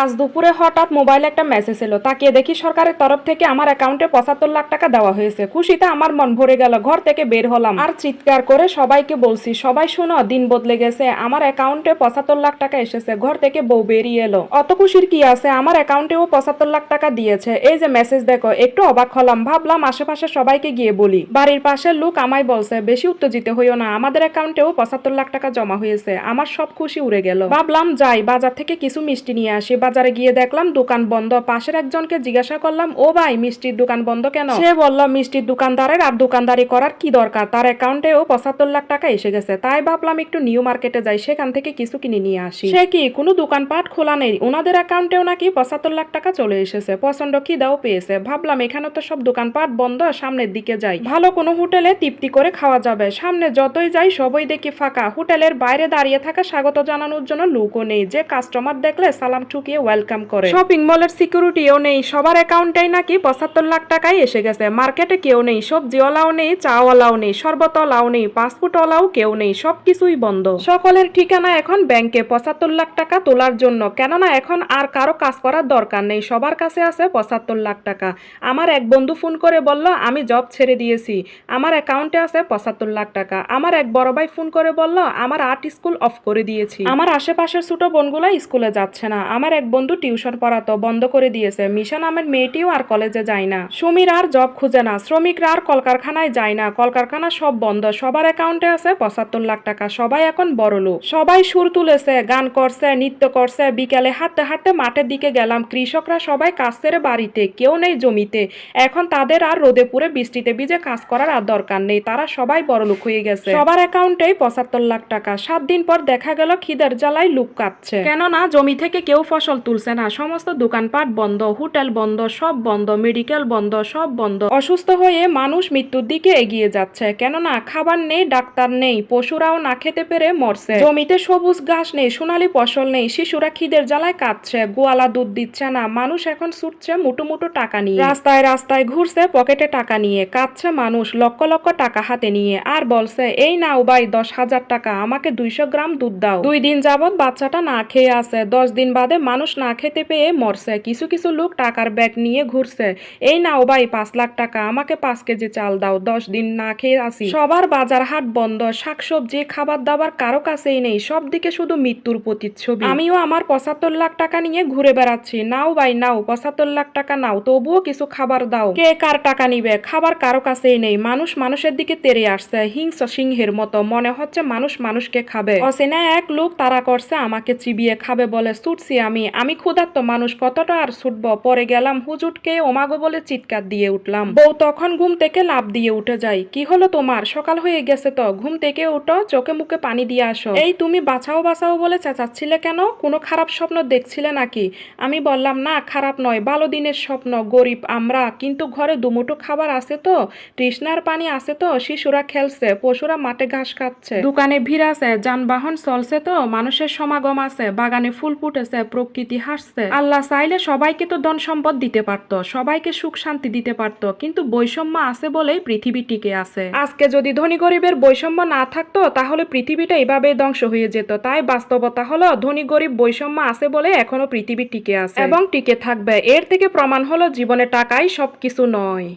আজ দুপুরে হঠাৎ মোবাইলে একটা মেসেজ এলো, তাকিয়ে দেখি সরকারের তরফ থেকে আমার অ্যাকাউন্টে ৭৫ লাখ টাকা দেওয়া হয়েছে। খুশিতে আমার মন ভরে গেল। ঘর থেকে বের হলাম আর চিৎকার করে সবাইকে বলছি, সবাই শুনো, দিন বদলে গেছে, আমার অ্যাকাউন্টে ৭৫ লাখ টাকা এসেছে। ঘর থেকে বউ বেরিয়ে এলো। অত খুশির কি আছে, আমার অ্যাকাউন্টেও ৭৫ লাখ টাকা দিয়েছে। এই যে মেসেজ দেখো, একটু অবাক হলাম, ভাবলাম আশেপাশে সবাইকে গিয়ে বলি। বাড়ির পাশের লোক আমায় বলছে, বেশি উত্তেজিত হইও না, আমাদের অ্যাকাউন্টেও ৭৫ লাখ টাকা জমা হয়েছে। আমার সব খুশি উড়ে গেল। ভাবলাম যাই, বাজার থেকে কিছু মিষ্টি নিয়ে আসি। বাজারে গিয়ে দেখলাম দোকান বন্ধ। পাশের একজনকে জিজ্ঞাসা করলাম, ও ভাই, মিষ্টির দোকান বন্ধ কেন? সে বলল, মিষ্টির দোকানদারের আর দোকানদারি করার কি দরকার, তার অ্যাকাউন্টেও ৭৫ লাখ টাকা এসে গেছে। তাই ভাবলাম একটু নিউ মার্কেটে যাই, সেখান থেকে কিছু কিনে নিয়ে আসি। সে কি, কোনো দোকানপাট খোলা নেই, ওনাদের অ্যাকাউন্টেও নাকি ৭৫ লাখ টাকা চলে এসেছে। প্রচন্ড খিদাও পেয়েছে। ভাবলাম এখানে তো সব দোকানপাট বন্ধ, সামনের দিকে যাই, ভালো কোনো হোটেলে তৃপ্তি করে খাওয়া যাবে। সামনে যতই যাই সবই দেখি ফাঁকা। হোটেলের বাইরে দাঁড়িয়ে থাকা স্বাগত জানানোর জন্য লোকও নেই, যে কাস্টমার দেখলে সালাম ঠুকিয়ে ওয়েলকাম করে। শপিং মলের সিকিউরিটিও নেই, সবার অ্যাকাউন্টেই নাকি ৭৫ লাখ টাকাই এসে গেছে। মার্কেটে কেউ নেই, সবজিওয়ালাও নেই, চাওয়ালাও নেই, শরবতওয়ালাও নেই, পাসপোর্টওয়ালাও কেউ নেই, সবকিছুই বন্ধ। সকলের ঠিকানা এখন ব্যাংকে ৭৫ লাখ টাকা তোলার জন্য, কেননা এখন আর কারো কাজ করার দরকার নেই, সবার কাছে আছে ৭৫ লাখ টাকা। আমার এক বন্ধু ফোন করে বলল, আমি জব ছেড়ে দিয়েছি, আমার অ্যাকাউন্টে আছে ৭৫ লাখ টাকা। আমার এক বড় ভাই ফোন করে বলল, আমার আর্ট স্কুল অফ করে দিয়েছি। আমার আশেপাশের ছোট বোনগুলা স্কুলে যাচ্ছে না। আমার এক বন্ধু টিউশন পড়াতো, বন্ধ করে দিয়েছে। মিশা নামের মেয়েটিও আর কলেজে যায় না। সুমির আর জব খুঁজে না। শ্রমিকরা আর কলকারখানায় যায় না, কলকারখানা সব বন্ধ। সবার অ্যাকাউন্টে আছে ৭৫ লাখ টাকা। সবাই এখন বড়লোক। সবাই সুর তুলেছে, গান করছে, নৃত্য করছে। বিকালে হাঁটতে হাঁটতে মাঠের দিকে গেলাম। কৃষকরা সবাই কাজ ছেড়ে বাড়িতে, কেউ নেই জমিতে। এখন তাদের আর রোদে পুড়ে বৃষ্টিতে ভিজে কাজ করার আর দরকার নেই, তারা সবাই বড়লোক হয়ে গেছে। সবার অ্যাকাউন্টেই ৭৫ লাখ টাকা। 7 দিন পর দেখা গেল খিদের জ্বালায় লোক কাঁদছে, কেননা জমি থেকে কেউ ফসল তুলছে না। সমস্ত দোকানপাট বন্ধ, হোটেল বন্ধ, সব বন্ধ, মেডিকেল বন্ধ, সব বন্ধ। অসুস্থ হয়ে মানুষ মৃত্যুর দিকে এগিয়ে যাচ্ছে, কেননা খাবার নেই, ডাক্তার নেই, পশুরাও না খেতে পেরে মরছে। জমিতে সবুজ ঘাস নেই, সোনালী ফসল নেই, শিশুরা খিদের জ্বালায় কাঁদছে, গোয়ালা দুধ দিচ্ছে না। মানুষ এখন ছুটছে মুটো মুটো টাকা নিয়ে, রাস্তায় রাস্তায় ঘুরছে পকেটে টাকা নিয়ে। কাঁদছে মানুষ লক্ষ লক্ষ টাকা হাতে নিয়ে, আর বলছে, এই নাও ভাই 10,000 টাকা, আমাকে 200 গ্রাম দুধ দাও। 2 দিন যাবত বাচ্চাটা না খেয়ে আছে, 10 দিন বাদে মানুষ না খেতে পেয়ে মরছে। কিছু কিছু লোক টাকার ব্যাগ নিয়ে ঘুরছে, এই নাও ভাই 5 লাখ টাকা, আমাকে 5 কেজি চাল দাও, 10 দিন না খেয়ে আসি। সবার বাজার হাট বন্ধ, শাকসবজি খাবার দাবার কারো কাছেই নেই, সব দিকে শুধু মৃত্যুর প্রতিচ্ছবি। আমিও আমার ৭৫ লাখ টাকা নিয়ে ঘুরে বেড়াচ্ছি, নাও ভাই নাও ৭৫ লাখ টাকা নাও, তবুও কিছু খাবার দাও। কে কার টাকা নিবে, খাবার কারো কাছেই নেই। মানুষ মানুষের দিকে তেড়ে আসছে হিংস্র সিংহের মতো, মনে হচ্ছে মানুষ মানুষকে খাবে। অচেনা এক লোক তারা করছে আমাকে চিবিয়ে খাবে বলে ছুটছি আমি ক্ষুধার্ত মানুষ, কতটা আর ছুটব। পরে গেলাম হুজুটকে ওমাগো বলে চিৎকার দিয়ে উঠলাম। বউ তখন ঘুম থেকে লাফ দিয়ে উঠে যায়, কি হলো তোমার, সকাল হয়ে গেছে তো, ঘুম থেকে উঠো, চোখে মুখে পানি দিয়ে আসো। এই তুমি বাঁচাও বাঁচাও বলে চেঁচাচ্ছিলে কেন, কোনো খারাপ স্বপ্ন দেখছিলে নাকি? আমি বললাম, না খারাপ নয়, ভালো দিনের স্বপ্ন, গরিব আমরা, কিন্তু ঘরে দুমুঠো খাবার আছে তো, তৃষ্ণার পানি আছে তো, শিশুরা খেলছে, পশুরা মাঠে ঘাস খাচ্ছে, দোকানে ভিড় আছে, যানবাহন চলছে তো, মানুষের সমাগম আছে, বাগানে ফুল ফুটেছে, প্রকৃতি হাসছে। আল্লাহ চাইলে সবাইকে তো ধন সম্পদ দিতে পারতো, সবাইকে সুখ শান্তি দিতে পারতো, কিন্তু বৈষম্য আছে বলেই পৃথিবী টিকে আছে। আজকে যদি ধনী গরিবের বৈষম্য না থাকতো, তাহলে পৃথিবীটা এভাবে ধ্বংস হয়ে যেত। তাই বাস্তবতা হলো, ধনী গরিব বৈষম্য আছে বলে এখনো পৃথিবী টিকে আছে এবং টিকে থাকবে। এর থেকে প্রমাণ হলো জীবনে টাকাই সবকিছু নয়।